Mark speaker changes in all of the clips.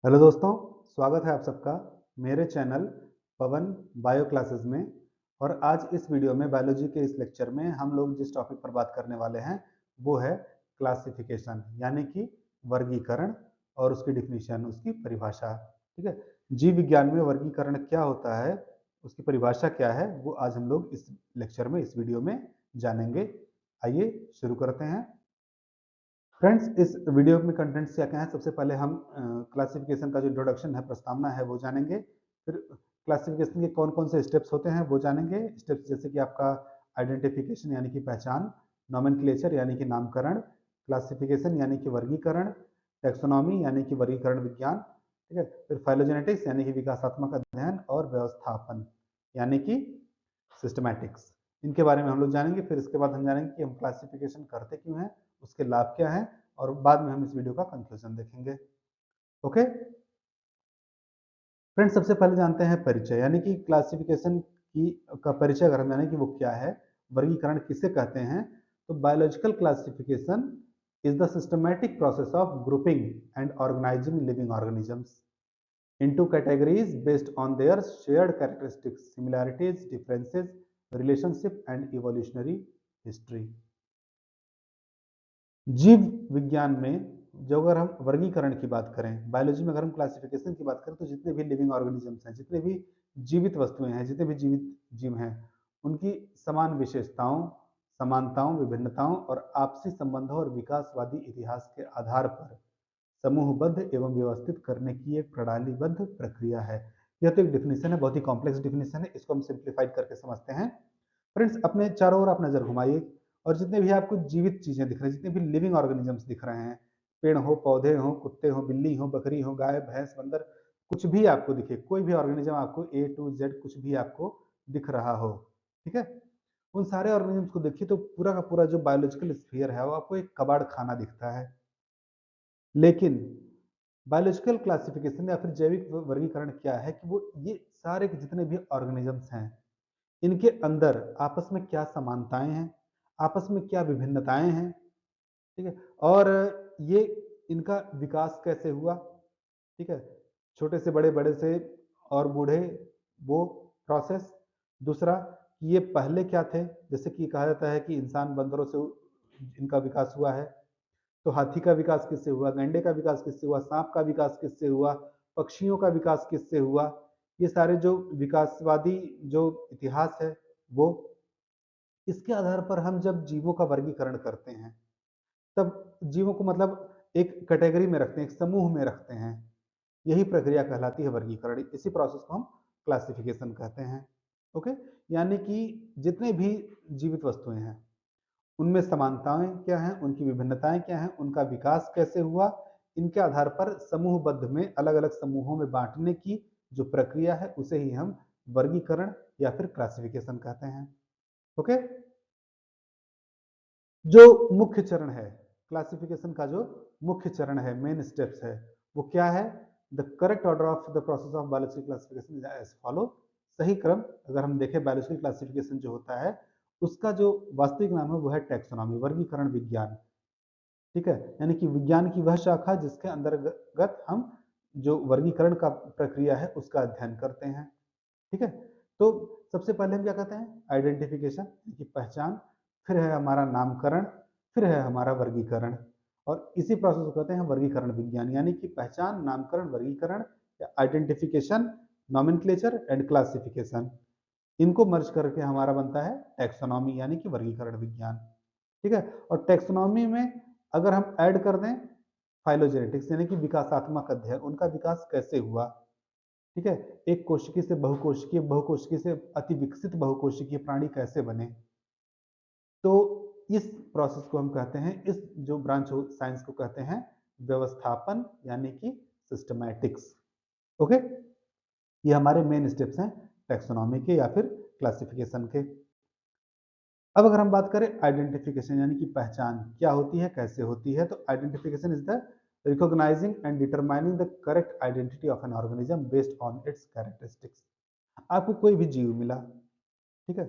Speaker 1: Hello दोस्तों, स्वागत है आप सबका मेरे चैनल पवन बायो क्लासेस में। और आज इस वीडियो में बायोलॉजी के इस लेक्चर में हम लोग जिस टॉपिक पर बात करने वाले हैं वो है क्लासिफिकेशन, यानी कि वर्गीकरण और उसकी डिफिनीशन, उसकी परिभाषा। ठीक है, जीव विज्ञान में वर्गीकरण क्या होता है, उसकी परिभाषा क्या है, वो आज हम लोग इस लेक्चर में, इस वीडियो में जानेंगे। आइए शुरू करते हैं। फ्रेंड्स, इस वीडियो में कंटेंट्स क्या क्या है, सबसे पहले हम क्लासिफिकेशन का जो इंट्रोडक्शन है, प्रस्तावना है, वो जानेंगे। फिर क्लासिफिकेशन के कौन कौन से स्टेप्स होते हैं वो जानेंगे। स्टेप्स जैसे कि आपका आइडेंटिफिकेशन यानी कि पहचान, नोमेनक्लेचर यानी कि नामकरण, क्लासिफिकेशन यानी कि वर्गीकरण, टेक्सोनॉमी यानी कि वर्गीकरण विज्ञान, ठीक है। फिर फाइलोजेनेटिक्स यानी कि विकासात्मक अध्ययन, और व्यवस्थापन यानी कि सिस्टमैटिक्स। इनके बारे में हम लोग जानेंगे। फिर इसके बाद हम जानेंगे कि हम क्लासिफिकेशन करते क्यों हैं, उसके लाभ क्या हैं, और बाद में हम इस वीडियो का कंक्लूजन देखेंगे। ओके फ्रेंड्स, सबसे पहले जानते हैं परिचय, यानी कि क्लासिफिकेशन की का परिचय अगर हम जानें कि वो क्या है, वर्गीकरण किसे कहते हैं, तो biological classification is the systematic process of grouping and organizing living organisms into categories based on their shared characteristics, similarities, differences, relationship and evolutionary history। जीव विज्ञान में जो अगर हम वर्गीकरण की बात करें, बायोलॉजी में अगर हम क्लासिफिकेशन की बात करें, तो जितने भी लिविंग ऑर्गेनिजम्स हैं, जितने भी जीवित वस्तुएं हैं, जितने भी जीवित जीव हैं, उनकी समान विशेषताओं, समानताओं, विभिन्नताओं और आपसी संबंधों और विकासवादी इतिहास के आधार पर समूहबद्ध एवं व्यवस्थित करने की एक प्रणालीबद्ध प्रक्रिया है। यह तो एक डिफिनेशन है, बहुत ही कॉम्प्लेक्स डिफिनेशन है, इसको हम सिंप्लीफाइड करके समझते हैं। फ्रेंड्स, अपने चारों ओर आप नजर घुमाइए और जितने भी आपको जीवित चीजें दिख रही हैं, जितने भी लिविंग ऑर्गेनिजम्स दिख रहे हैं, पेड़ हो, पौधे हो, कुत्ते हो, बिल्ली हो, बकरी हो, गाय, भैंस, बंदर, कुछ भी आपको दिखे, कोई भी ऑर्गेनिज्म आपको ए टू जेड कुछ भी आपको दिख रहा हो, ठीक है, उन सारे ऑर्गेनिजम्स को देखिए तो पूरा का पूरा जो बायोलॉजिकल स्फीयर है वो आपको एक कबाड़ खाना दिखता है। लेकिन बायोलॉजिकल क्लासिफिकेशन या फिर जैविक वर्गीकरण क्या है कि वो ये सारे जितने भी ऑर्गेनिजम्स हैं, इनके अंदर आपस में क्या समानताएं हैं, आपस में क्या विभिन्नताएं हैं, ठीक है, और ये इनका विकास कैसे हुआ, ठीक है, छोटे से बड़े, बड़े से और बूढ़े, वो प्रोसेस। दूसरा, ये पहले क्या थे, जैसे कि कहा जाता है कि इंसान बंदरों से इनका विकास हुआ है, तो हाथी का विकास किससे हुआ, गैंडे का विकास किससे हुआ, सांप का विकास किससे हुआ, पक्षियों का विकास किससे हुआ, ये सारे जो विकासवादी जो इतिहास है, वो इसके आधार पर हम जब जीवों का वर्गीकरण करते हैं, तब जीवों को मतलब एक कैटेगरी में रखते हैं, एक समूह में रखते हैं। यही प्रक्रिया कहलाती है वर्गीकरण। इसी प्रोसेस को हम क्लासिफिकेशन कहते हैं। ओके, यानी कि जितने भी जीवित वस्तुएं हैं, उनमें समानताएं क्या हैं, उनकी विभिन्नताएं क्या हैं, उनका विकास कैसे हुआ, इनके आधार पर समूहबद्ध में अलग अलग समूहों में बांटने की जो प्रक्रिया है, उसे ही हम वर्गीकरण या फिर क्लासिफिकेशन कहते हैं। ओके, जो मुख्य चरण है क्लासिफिकेशन का, जो मुख्य चरण है, मेन स्टेप्स है, वो क्या है? The correct order of the process of biological classification is as follow. सही क्रम अगर हम देखें, बायोलॉजिकल क्लासिफिकेशन जो होता है, उसका जो वास्तविक नाम है वो है टैक्सोनॉमी, वर्गीकरण विज्ञान। ठीक है, यानी कि विज्ञान की वह शाखा जिसके अंतर्गत हम जो वर्गीकरण का प्रक्रिया है उसका अध्ययन करते हैं। ठीक है, तो सबसे पहले हम क्या कहते हैं? आइडेंटिफिकेशन, की पहचान। फिर है हमारा नामकरण। फिर है हमारा वर्गीकरण। और इसी प्रोसेस को कहते हैं वर्गीकरण विज्ञान, यानी कि पहचान, नामकरण, वर्गीकरण या आइडेंटिफिकेशन, नॉमेनक्लेचर एंड क्लासिफिकेशन, इनको मर्ज करके हमारा बनता है टैक्सोनॉमी, यानी कि वर्गीकरण विज्ञान। ठीक है, और टैक्सोनॉमी में अगर हम ऐड कर दें फाइलोजेनेटिक्स, यानी कि विकासात्मक अध्ययन, उनका विकास कैसे हुआ, ठीक है, एक कोशिकी से बहुकोशिकीय, बहुकोशिकीय से अति विकसित बहुकोशिकीय प्राणी कैसे बने, तो इस प्रोसेस को हम कहते हैं, इस जो ब्रांच साइंस को कहते हैं व्यवस्थापन, यानी कि सिस्टमैटिक्स। ओके, ये हमारे मेन स्टेप्स हैं टैक्सोनॉमी के या फिर क्लासिफिकेशन के। अब अगर हम बात करें आइडेंटिफिकेशन, यानी कि पहचान क्या होती है, कैसे होती है, तो identification is the recognising and determining the correct identity of an organism based on it's characteristics. आपको कोई भी जीव मिला, ठीक है,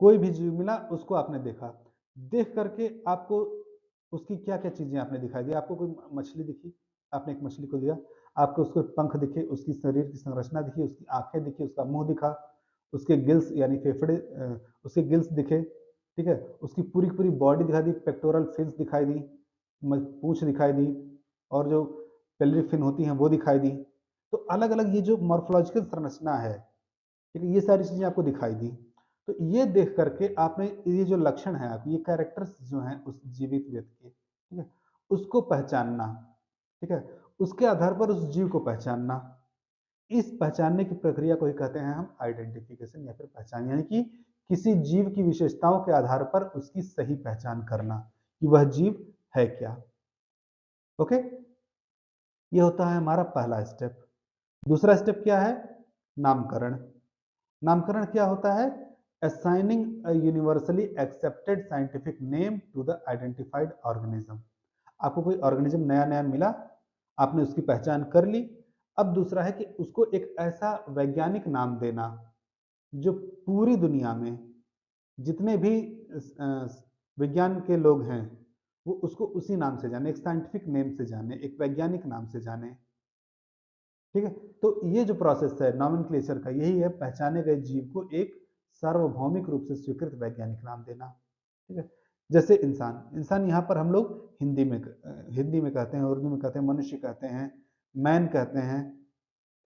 Speaker 1: कोई भी जीव मिला, उसको आपने देखा, देख करके आपको उसकी क्या क्या चीजें आपने दिखाई दी, आपको कोई मछली दिखी, आपने एक मछली को दिया, आपको उसके पंख दिखे, उसकी शरीर की संरचना दिखी, उसकी आंखें दिखी, उसका मुंह दिखा, उसके गिल्स यानी फेफड़े उसके गिल्स दिखे, ठीक है, उसकी पूरी पूरी बॉडी दिखा दी, पेक्टोरल फिन्स दिखाई दी, पूंछ दिखाई दी, और जो पेल्विक फिन होती हैं वो दिखाई दी। तो अलग अलग ये जो मॉर्फोलॉजिकल संरचना है, ठीक है, ये सारी चीजें आपको दिखाई दी। तो ये देख करके आपने ये जो लक्षण है, आप ये कैरेक्टर्स जो हैं उस जीवित व्यक्ति के, ठीक है, उसको पहचानना, ठीक है, उसके आधार पर उस जीव को पहचानना, इस पहचानने की प्रक्रिया को ही कहते हैं हम आइडेंटिफिकेशन या फिर पहचान, यानी कि किसी जीव की विशेषताओं के आधार पर उसकी सही पहचान करना कि वह जीव है क्या। ओके, ये होता है हमारा पहला स्टेप। दूसरा स्टेप क्या है? नामकरण। नामकरण क्या होता है? assigning a universally accepted scientific name to the identified organism। आपको कोई ऑर्गेनिज्म नया नया मिला, आपने उसकी पहचान कर ली। अब दूसरा है कि उसको एक ऐसा वैज्ञानिक नाम देना जो पूरी दुनिया में जितने भी विज्ञान के लोग हैं वो उसको उसी नाम से जाने, एक साइंटिफिक नेम से जाने, एक वैज्ञानिक नाम से जाने। ठीक है, तो ये जो प्रोसेस है नॉमेनक्लेचर का, यही है पहचाने गए जीव को एक सार्वभौमिक रूप से स्वीकृत वैज्ञानिक नाम देना। ठीक है, जैसे इंसान, इंसान यहाँ पर हम लोग हिंदी में कहते हैं, उर्दू में कहते हैं, मनुष्य कहते हैं, मैन कहते हैं,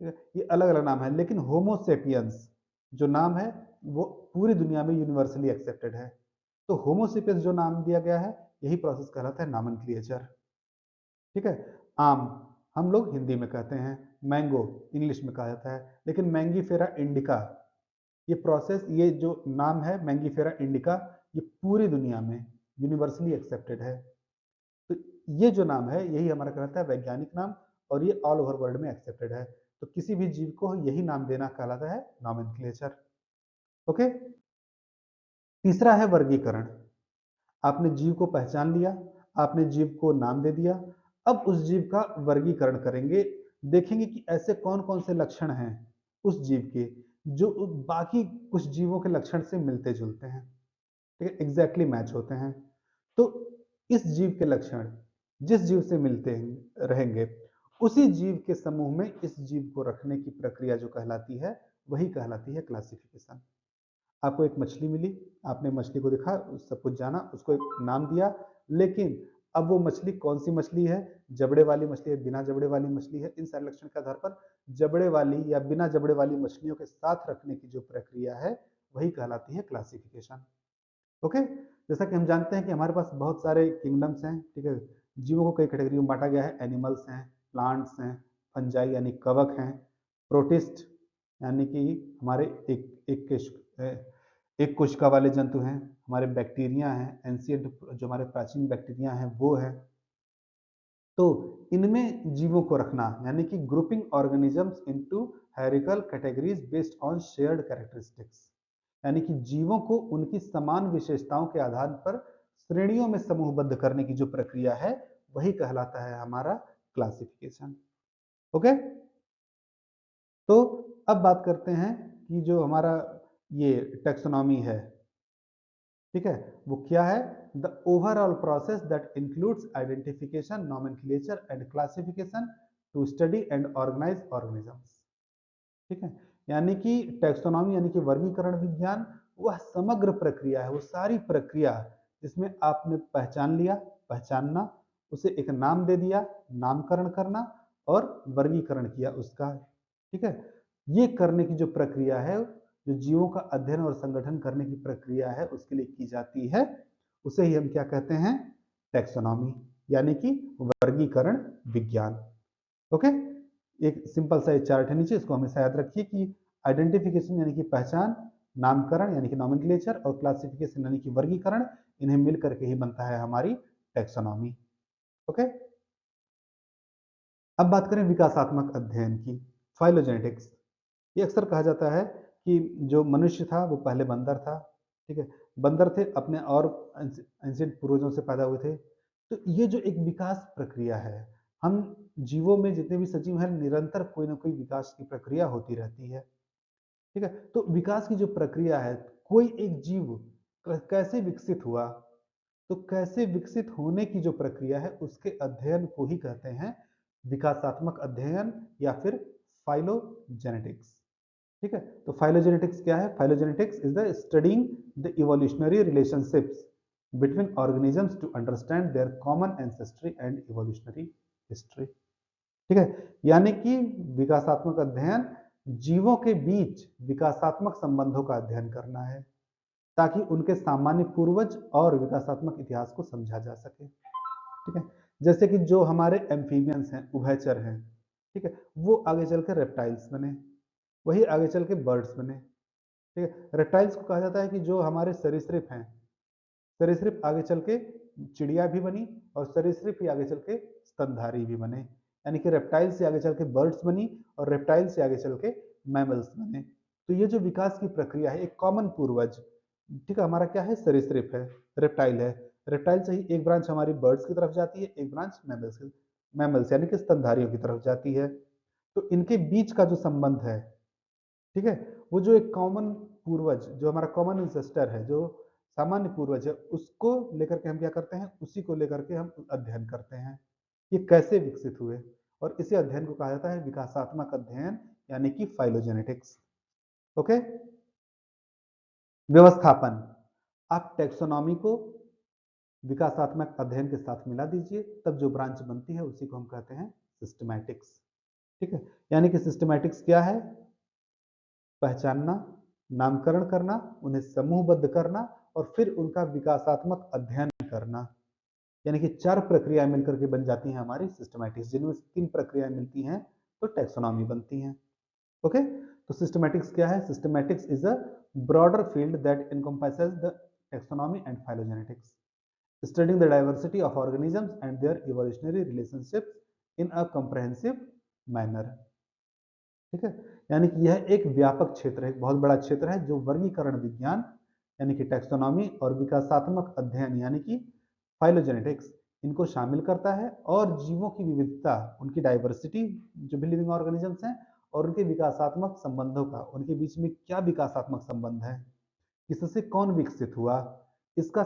Speaker 1: ठीक है, ये अलग अलग नाम है। लेकिन होमोसेपियंस जो नाम है वो पूरी दुनिया में यूनिवर्सली एक्सेप्टेड है। तो होमोसेपियंस जो नाम दिया गया है, यही प्रोसेस कहलाता है नॉमेनक्लेचर। ठीक है, आम हम लोग हिंदी में कहते हैं, मैंगो इंग्लिश में कहा जाता है, लेकिन मैंगीफेरा इंडिका ये प्रोसेस, ये जो नाम है मैंगीफेरा इंडिका, ये पूरी दुनिया में यूनिवर्सली एक्सेप्टेड है। तो ये जो नाम है यही हमारा कहलाता है वैज्ञानिक नाम, और ये ऑल ओवर वर्ल्ड में एक्सेप्टेड है। तो किसी भी जीव को यही नाम देना कहलाता है नॉमेनक्लेचर। ओके, तीसरा है वर्गीकरण। आपने जीव को पहचान लिया, आपने जीव को नाम दे दिया, अब उस जीव का वर्गीकरण करेंगे, देखेंगे कि ऐसे कौन कौन से लक्षण हैं उस जीव के जो बाकी कुछ जीवों के लक्षण से मिलते जुलते हैं, ठीक है, एग्जैक्टली मैच होते हैं। तो इस जीव के लक्षण जिस जीव से मिलते रहेंगे, उसी जीव के समूह में इस जीव को रखने की प्रक्रिया जो कहलाती है, वही कहलाती है क्लासिफिकेशन। आपको एक मछली मिली, आपने मछली को देखा, सब कुछ जाना, उसको एक नाम दिया, लेकिन अब वो मछली कौन सी मछली है, जबड़े वाली मछली है, बिना जबड़े वाली मछली है, इन सारे लक्षण के आधार पर जबड़े वाली या बिना जबड़े वाली मछलियों के साथ रखने की जो प्रक्रिया है वही कहलाती है क्लासिफिकेशन। ओके, जैसा कि हम जानते हैं कि हमारे पास बहुत सारे किंगडम्स हैं, ठीक है, जीवों को कई कैटेगरी में बांटा गया है। एनिमल्स हैं, प्लांट्स हैं, फंजाई यानी कवक हैं, प्रोटिस्ट यानी कि हमारे एक कोशिका वाले जंतु हैं, हमारे बैक्टीरिया हैं, एंशियंट जो हमारे प्राचीन बैक्टीरिया हैं वो है। तो इनमें जीवों को रखना यानी कि grouping organisms into hierarchical categories based on shared characteristics, यानी कि जीवों को उनकी समान विशेषताओं के आधार पर श्रेणियों में समूहबद्ध करने की जो प्रक्रिया है वही कहलाता है हमारा क्लासिफिकेशन। ओके, तो अब बात करते हैं कि जो हमारा ये टेक्सोनॉमी है, ठीक है, वो क्या है? The overall process that includes identification, nomenclature and classification to study and organize organisms. ठीक है, यानी कि टैक्सोनॉमी यानी कि वर्गीकरण विज्ञान वह समग्र प्रक्रिया है, वो सारी प्रक्रिया जिसमें आपने पहचान लिया, पहचानना, उसे एक नाम दे दिया, नामकरण करना, और वर्गीकरण किया उसका। ठीक है, ये करने की जो प्रक्रिया है, जो जीवों का अध्ययन और संगठन करने की प्रक्रिया है उसके लिए की जाती है, उसे ही हम क्या कहते हैं? टैक्सोनॉमी यानी कि वर्गीकरण विज्ञान। ओके, एक सिंपल सा चार्ट है नीचे, इसको हमेशा याद रखिए कि आइडेंटिफिकेशन यानी कि पहचान, नामकरण यानी कि नॉमेनक्लेचर, और क्लासिफिकेशन यानी कि वर्गीकरण, इन्हें मिलकर के ही बनता है हमारी टैक्सोनॉमी। ओके, अब बात करें विकासात्मक अध्ययन की, फाइलोजेनेटिक्स। ये अक्सर कहा जाता है कि जो मनुष्य था वो पहले बंदर था, ठीक है, बंदर थे अपने और एंशिएंट पूर्वजों से पैदा हुए थे। तो ये जो एक विकास प्रक्रिया है, हम जीवों में जितने भी सजीव हैं निरंतर कोई ना कोई विकास की प्रक्रिया होती रहती है। ठीक है, तो विकास की जो प्रक्रिया है, कोई एक जीव कैसे विकसित हुआ, तो कैसे विकसित होने की जो प्रक्रिया है उसके अध्ययन को ही कहते हैं विकासात्मक अध्ययन या फिर फाइलोजेनेटिक्स। ठीक है, तो फाइलोजेनेटिक्स क्या है? Phylogenetics is the studying the evolutionary relationships between organisms to understand their common ancestry and evolutionary history. ठीक है, यानी कि विकासात्मक अध्ययन जीवों के बीच विकासात्मक संबंधों का अध्ययन करना है ताकि उनके सामान्य पूर्वज और विकासात्मक इतिहास को समझा जा सके। ठीक है, जैसे कि जो हमारे एम्फीबियंस हैं, उभयचर हैं, ठीक है, वो आगे चल के रेप्टाइल्स बने, वही आगे चल के बर्ड्स बने। ठीक है, रेप्टाइल्स को कहा जाता है कि जो हमारे सरीसृप हैं, सरीसृप आगे चल के चिड़िया भी बनी और सरीसृप ही आगे चल के स्तनधारी भी बने, यानी कि रेप्टाइल से आगे चल के बर्ड्स बनी और रेप्टाइल से आगे चल के मैमल्स बने। तो ये जो विकास की प्रक्रिया है, एक कॉमन पूर्वज, ठीक है, हमारा क्या है? सरीसृप है, रेप्टाइल है। रेप्टाइल से ही एक ब्रांच हमारी बर्ड्स की तरफ जाती है, एक ब्रांच मैमल्स यानी कि स्तनधारियों की तरफ जाती है। तो इनके बीच का जो संबंध है, ठीक है, वो जो एक कॉमन पूर्वज, जो हमारा कॉमन इंसेस्टर है, जो सामान्य पूर्वज है, उसको लेकर के हम क्या करते हैं? उसी को लेकर के हम अध्ययन करते हैं, ये कैसे विकसित हुए, और इसी अध्ययन को कहा जाता है विकासात्मक अध्ययन, यानी कि फाइलोजेनेटिक्स। ओके, व्यवस्थापन, आप टेक्सोनॉमी को विकासात्मक अध्ययन के साथ मिला दीजिए, तब जो ब्रांच बनती है उसी को हम कहते हैं सिस्टमैटिक्स। ठीक है, यानी कि सिस्टमैटिक्स क्या है? पहचानना, नामकरण करना, उन्हें समूहबद्ध करना और फिर उनका विकासात्मक अध्ययन करना, यानी कि 4 प्रक्रियाएं मिलकर के बन जाती हैं हमारी सिस्टमैटिक्स, जिनमें से 3 प्रक्रियाएं मिलती हैं तो टैक्सोनॉमी बनती हैं। ओके, तो सिस्टमैटिक्स क्या है? Systematics is a broader field that encompasses the taxonomy and phylogenetics, studying the diversity of organisms and their evolutionary relationships in a comprehensive manner। ठीक है, यानी कि यह एक व्यापक क्षेत्र है, एक बहुत बड़ा क्षेत्र है जो वर्गीकरण विज्ञान यानी कि टैक्सोनॉमी और विकासात्मक अध्ययन यानी कि फाइलोजेनेटिक्स इनको शामिल करता है, और जीवों की विविधता, उनकी डाइवर्सिटी, जो भी लिविंग ऑर्गेनिजम्स हैं, और उनके विकासात्मक संबंधों का, उनके बीच में क्या विकासात्मक संबंध है, किससे कौन विकसित हुआ, इसका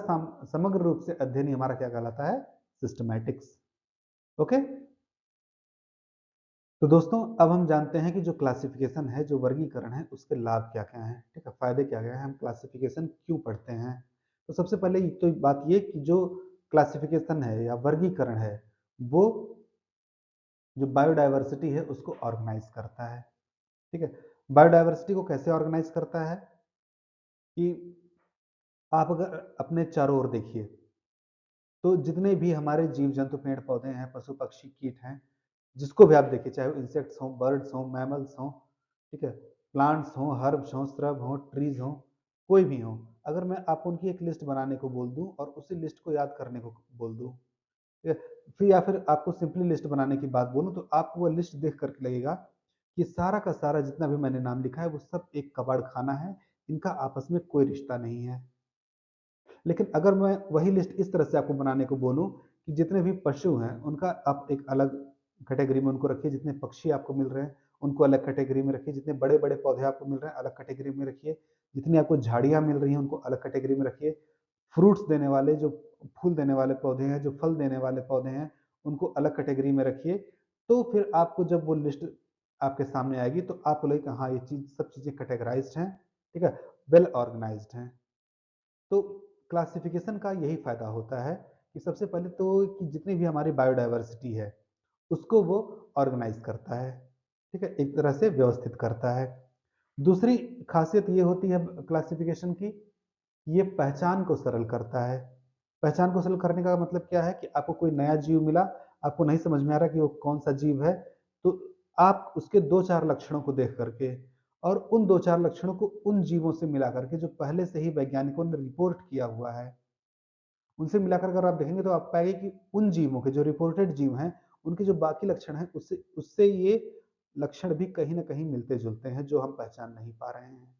Speaker 1: समग्र रूप से अध्ययन ही हमारा क्या कहलाता है? सिस्टमैटिक्स। ओके, तो दोस्तों अब हम जानते हैं कि जो क्लासिफिकेशन है, जो वर्गीकरण है, उसके लाभ क्या क्या हैं, ठीक है, फायदे क्या क्या हैं, हम क्लासिफिकेशन क्यों पढ़ते हैं। तो सबसे पहले तो बात ये कि जो क्लासिफिकेशन है या वर्गीकरण है, वो जो बायोडाइवर्सिटी है उसको ऑर्गेनाइज करता है। ठीक है, बायोडाइवर्सिटी को कैसे ऑर्गेनाइज करता है कि आप अगर अपने चारों ओर देखिए तो जितने भी हमारे जीव जंतु, पेड़ पौधे हैं, पशु पक्षी, कीट हैं, जिसको भी आप देखिए, चाहे वो इंसेक्ट्स हों, बर्ड्स हों, मैमल्स हों, ठीक है, प्लांट्स हों, हर्ब्स हों, श्रब हों, ट्रीज हों, कोई भी हों, अगर मैं आपको उनकी एक लिस्ट बनाने को बोल दूं और उसी लिस्ट को याद करने को बोल दूं, ठीक है, फिर या फिर आपको सिंपली लिस्ट बनाने की बात बोलूं, तो आपको वो लिस्ट देख करके लगेगा कि सारा का सारा जितना भी मैंने नाम लिखा है वो सब एक कबाड़ खाना है, इनका आपस में कोई रिश्ता नहीं है। लेकिन अगर मैं वही लिस्ट इस तरह से आपको बनाने को बोलूं कि जितने भी पशु हैं उनका आप एक अलग कैटेगरी में उनको रखिए, जितने पक्षी आपको मिल रहे हैं उनको अलग कैटेगरी में रखिए, जितने बड़े बड़े पौधे आपको मिल रहे हैं अलग कैटेगरी में रखिए, जितनी आपको झाड़ियां मिल रही हैं उनको अलग कैटेगरी में रखिए, फ्रूट्स देने वाले, जो फूल देने वाले पौधे हैं, जो फल देने वाले पौधे हैं, उनको अलग कैटेगरी में रखिए। तो फिर आपको जब वो लिस्ट आपके सामने आएगी तो आपको लगेगा हाँ ये चीज, सब चीजें कैटेगराइज्ड हैं, ठीक है, वेल ऑर्गेनाइज्ड हैं। तो क्लासिफिकेशन का यही फायदा होता है कि सबसे पहले तो कि जितनी भी हमारी बायोडाइवर्सिटी है उसको वो ऑर्गेनाइज करता है, ठीक है, एक तरह से व्यवस्थित करता है। दूसरी खासियत ये होती है क्लासिफिकेशन की, ये पहचान को सरल करता है। पहचान को सरल करने का मतलब क्या है कि आपको कोई नया जीव मिला, आपको नहीं समझ में आ रहा कि वो कौन सा जीव है, तो आप उसके दो चार लक्षणों को देख करके और उन दो चार लक्षणों को उन जीवों से मिला करके जो पहले से ही वैज्ञानिकों ने रिपोर्ट किया हुआ है, उनसे मिलाकर अगर आप देखेंगे तो आप पाएंगे कि उन जीवों के जो रिपोर्टेड जीव हैं उनके जो बाकी लक्षण हैं उससे उससे ये लक्षण भी कहीं ना कहीं मिलते जुलते हैं जो हम पहचान नहीं पा रहे हैं।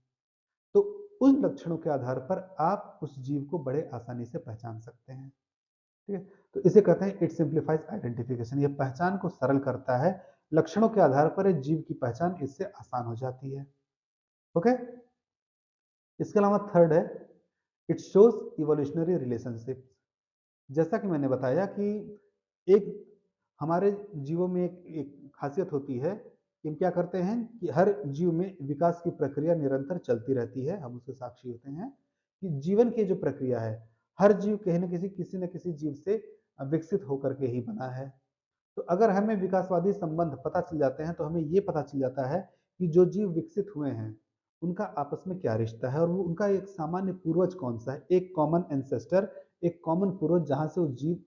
Speaker 1: तो उन लक्षणों के आधार पर आप उस जीव को बड़े आसानी से पहचान सकते हैं। ठीक है, तो इसे कहते हैं इट सिंप्लीफाइज आइडेंटिफिकेशन, ये पहचान को सरल करता है, लक्षणों के आधार पर एक जीव की पहचान इससे आसान हो जाती है। ओके, इसके अलावा थर्ड है इट शोज इवोल्यूशनरी रिलेशनशिप। जैसा कि मैंने बताया कि एक हमारे जीवों में एक खासियत होती है कि हम क्या करते हैं कि हर जीव में विकास की प्रक्रिया निरंतर चलती रहती है, हम उसके साक्षी होते हैं कि जीवन की जो प्रक्रिया है, हर जीव कहीं न किसी न किसी जीव से विकसित होकर के ही बना है। तो अगर हमें विकासवादी संबंध पता चल जाते हैं तो हमें ये पता चल जाता है कि जो जीव विकसित हुए हैं उनका आपस में क्या रिश्ता है और वो उनका एक सामान्य पूर्वज कौन सा है, एक कॉमन एंसेस्टर, एक कॉमन पूर्वज जहाँ से वो जीव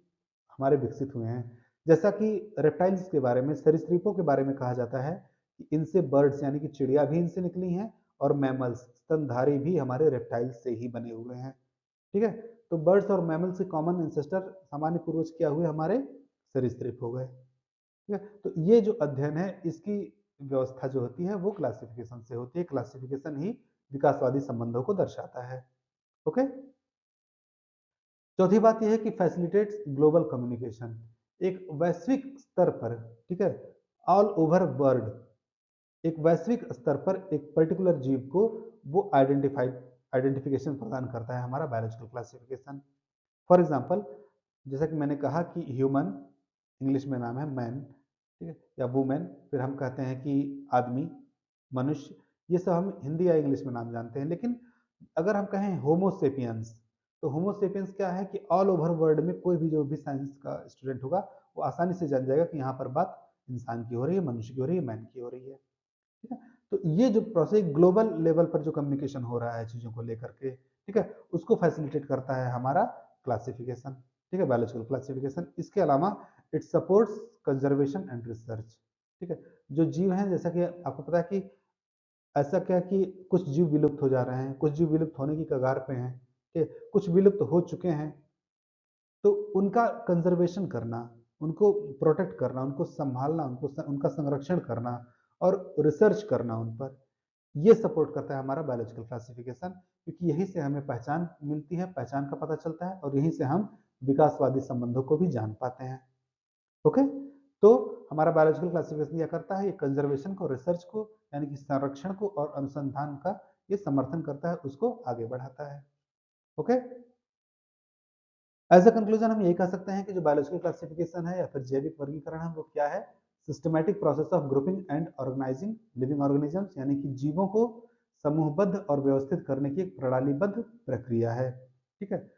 Speaker 1: हमारे विकसित हुए हैं। जैसा कि रेप्टाइल्स के बारे में, सरीसृपों के बारे में कहा जाता है कि इनसे बर्ड्स यानी कि चिड़िया भी इनसे निकली हैं और मैमल्स स्तनधारी भी हमारे रेप्टाइल्स से ही बने हुए हैं। ठीक है, तो बर्ड्स और मैमल्स के कॉमन एंसेस्टर सामान्य पूर्वज क्या हुए, हमारे सरीसृप हो गए। ठीक है, तो ये जो अध्ययन है इसकी व्यवस्था जो होती है वो क्लासिफिकेशन से होती है। क्लासिफिकेशन ही विकासवादी संबंधों को दर्शाता है। ओके, चौथी बात यह है कि फैसिलिटेट्स ग्लोबल कम्युनिकेशन, एक वैश्विक स्तर पर, ठीक है, ऑल ओवर वर्ल्ड, एक वैश्विक स्तर पर एक पर्टिकुलर जीव को वो आइडेंटिफिकेशन प्रदान करता है हमारा बायोलॉजिकल क्लासिफिकेशन। फॉर एग्जाम्पल, जैसा कि मैंने कहा कि ह्यूमन इंग्लिश में नाम है मैन, ठीक है, या वुमेन, फिर हम कहते हैं कि आदमी, मनुष्य, ये सब हम हिंदी या इंग्लिश में नाम जानते हैं। लेकिन अगर हम कहें होमोसेपियंस, तो होमोसेपियंस क्या है कि ऑल ओवर वर्ल्ड में कोई भी जो भी साइंस का स्टूडेंट होगा वो आसानी से जान जाएगा कि यहाँ पर बात इंसान की हो रही है, मनुष्य की हो रही है, मैन की हो रही है। ठीक है, तो ये जो प्रोसेस ग्लोबल लेवल पर जो कम्युनिकेशन हो रहा है चीजों को लेकर के, ठीक है, उसको फैसिलिटेट करता है हमारा क्लासिफिकेशन। ठीक है, बायोलॉजिकल क्लासिफिकेशन। इसके अलावा it supports conservation and research. ठीक है, जो जीव हैं, जैसा कि आपको पता है कि ऐसा क्या कि कुछ जीव विलुप्त हो जा रहे हैं, कुछ जीव विलुप्त होने की कगार पे हैं, ठीक है, कुछ विलुप्त हो चुके हैं, तो उनका कंजर्वेशन करना, उनको प्रोटेक्ट करना, उनको संभालना, उनका संरक्षण करना और रिसर्च करना उन पर, ये सपोर्ट करता है हमारा बायोलॉजिकल क्लासिफिकेशन, क्योंकि यहीं से हमें पहचान मिलती है, पहचान का पता चलता है और यहीं से हम विकासवादी संबंधों को भी जान पाते हैं। ओके, तो हमारा बायोलॉजिकल क्लासिफिकेशन क्या करता है, ये कंजर्वेशन को, रिसर्च को, यानी कि संरक्षण को और अनुसंधान का ये समर्थन करता है, उसको आगे बढ़ाता है। ओके, एज अ कंक्लूजन हम यही कह सकते हैं कि जो बायोलॉजिकल क्लासिफिकेशन है या फिर जैविक वर्गीकरण है वो क्या है, systematic process of grouping and organizing living organisms, यानी कि जीवों को समूहबद्ध और व्यवस्थित करने की एक प्रणालीबद्ध प्रक्रिया है। ठीक है,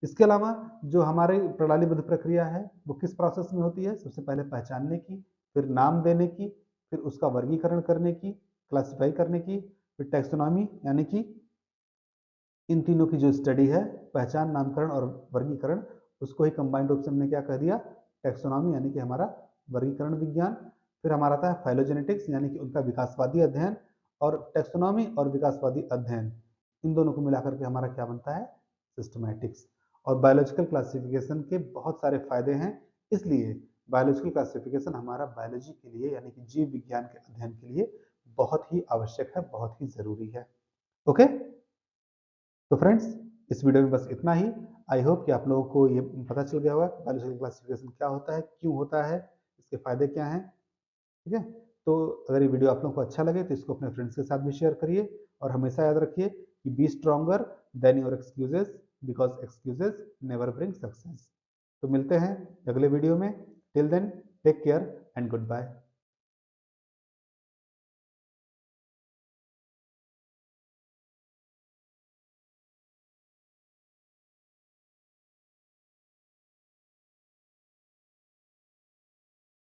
Speaker 1: इसके अलावा जो हमारी प्रणालीबद्ध प्रक्रिया है वो किस प्रोसेस में होती है, सबसे पहले पहचानने की, फिर नाम देने की, फिर उसका वर्गीकरण करने की, क्लासिफाई करने की, फिर टैक्सोनॉमी यानी कि इन तीनों की जो स्टडी है, पहचान, नामकरण और वर्गीकरण, उसको ही कंबाइंड रूप से हमने क्या कह दिया, टैक्सोनॉमी, यानी कि हमारा वर्गीकरण विज्ञान। फिर हमारा आता है फाइलोजेनेटिक्स, यानी कि उनका विकासवादी अध्ययन, और टैक्सोनॉमी और विकासवादी अध्ययन, इन दोनों को मिलाकर के हमारा क्या बनता है, सिस्टमैटिक्स। और बायोलॉजिकल क्लासिफिकेशन के बहुत सारे फायदे हैं, इसलिए बायोलॉजिकल क्लासिफिकेशन हमारा बायोलॉजी के लिए यानी कि जीव विज्ञान के अध्ययन के लिए बहुत ही आवश्यक है, बहुत ही जरूरी है। ओके, तो फ्रेंड्स, इस वीडियो में बस इतना ही। आई होप कि आप लोगों को ये पता चल गया होगा कि बायोलॉजिकल क्लासिफिकेशन क्या होता है, क्यों होता है, इसके फायदे क्या हैं। ठीक है, तो अगर ये वीडियो आप लोगों को अच्छा लगे तो इसको अपने फ्रेंड्स के साथ भी शेयर करिए, और हमेशा याद रखिए कि be stronger than your excuses, because excuses never bring success. तो मिलते हैं अगले वीडियो में। Till then, take care and good bye.